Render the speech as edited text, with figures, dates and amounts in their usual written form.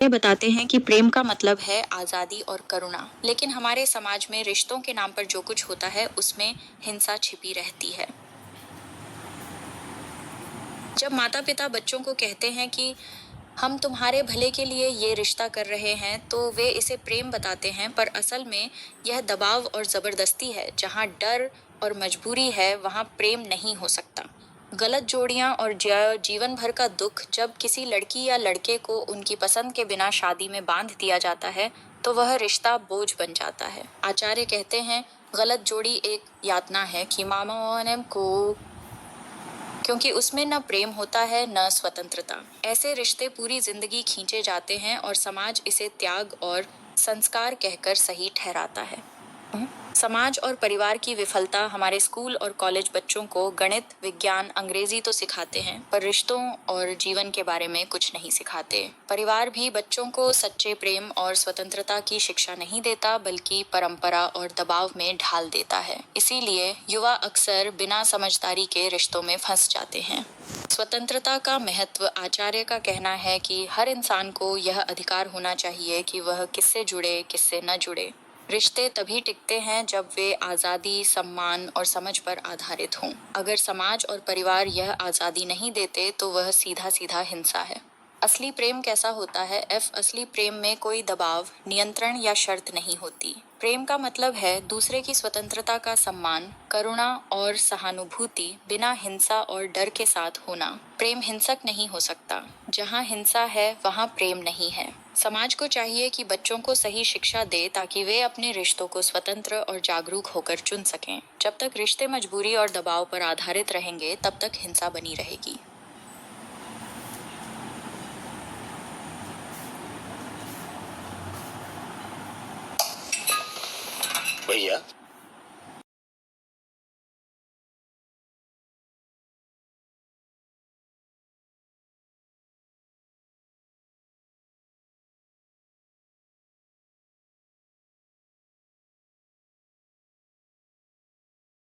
ये बताते हैं कि प्रेम का मतलब है आज़ादी और करुणा, लेकिन हमारे समाज में रिश्तों के नाम पर जो कुछ होता है उसमें हिंसा छिपी रहती है। जब माता पिता बच्चों को कहते हैं कि हम तुम्हारे भले के लिए ये रिश्ता कर रहे हैं, तो वे इसे प्रेम बताते हैं, पर असल में यह दबाव और जबरदस्ती है। जहाँ डर और मजबूरी है, वहाँ प्रेम नहीं हो सकता। गलत जोड़ियां और जीवन भर का दुख, जब किसी लड़की या लड़के को उनकी पसंद के बिना शादी में बांध दिया जाता है, तो वह रिश्ता बोझ बन जाता है। आचार्य कहते हैं, गलत जोड़ी एक यातना है कि मामा को, क्योंकि उसमें न प्रेम होता है न स्वतंत्रता। ऐसे रिश्ते पूरी जिंदगी खींचे जाते हैं और समाज इसे त्याग और संस्कार कहकर सही ठहराता है। समाज और परिवार की विफलता। हमारे स्कूल और कॉलेज बच्चों को गणित, विज्ञान, अंग्रेजी तो सिखाते हैं, पर रिश्तों और जीवन के बारे में कुछ नहीं सिखाते। परिवार भी बच्चों को सच्चे प्रेम और स्वतंत्रता की शिक्षा नहीं देता, बल्कि परंपरा और दबाव में ढाल देता है। इसीलिए युवा अक्सर बिना समझदारी के रिश्तों में फंस जाते हैं। स्वतंत्रता का महत्व। आचार्य का कहना है कि हर इंसान को यह अधिकार होना चाहिए कि वह किससे जुड़े, किससे न जुड़े। रिश्ते तभी टिकते हैं जब वे आज़ादी, सम्मान और समझ पर आधारित हों। अगर समाज और परिवार यह आज़ादी नहीं देते, तो वह सीधा सीधा हिंसा है। असली प्रेम कैसा होता है? असली प्रेम में कोई दबाव, नियंत्रण या शर्त नहीं होती। प्रेम का मतलब है दूसरे की स्वतंत्रता का सम्मान, करुणा और सहानुभूति, बिना हिंसा और डर के साथ होना। प्रेम हिंसक नहीं हो सकता। जहाँ हिंसा है, वहाँ प्रेम नहीं है। समाज को चाहिए कि बच्चों को सही शिक्षा दे, ताकि वे अपने रिश्तों को स्वतंत्र और जागरूक होकर चुन सकें। जब तक रिश्ते मजबूरी और दबाव पर आधारित रहेंगे, तब तक हिंसा बनी रहेगी। भैया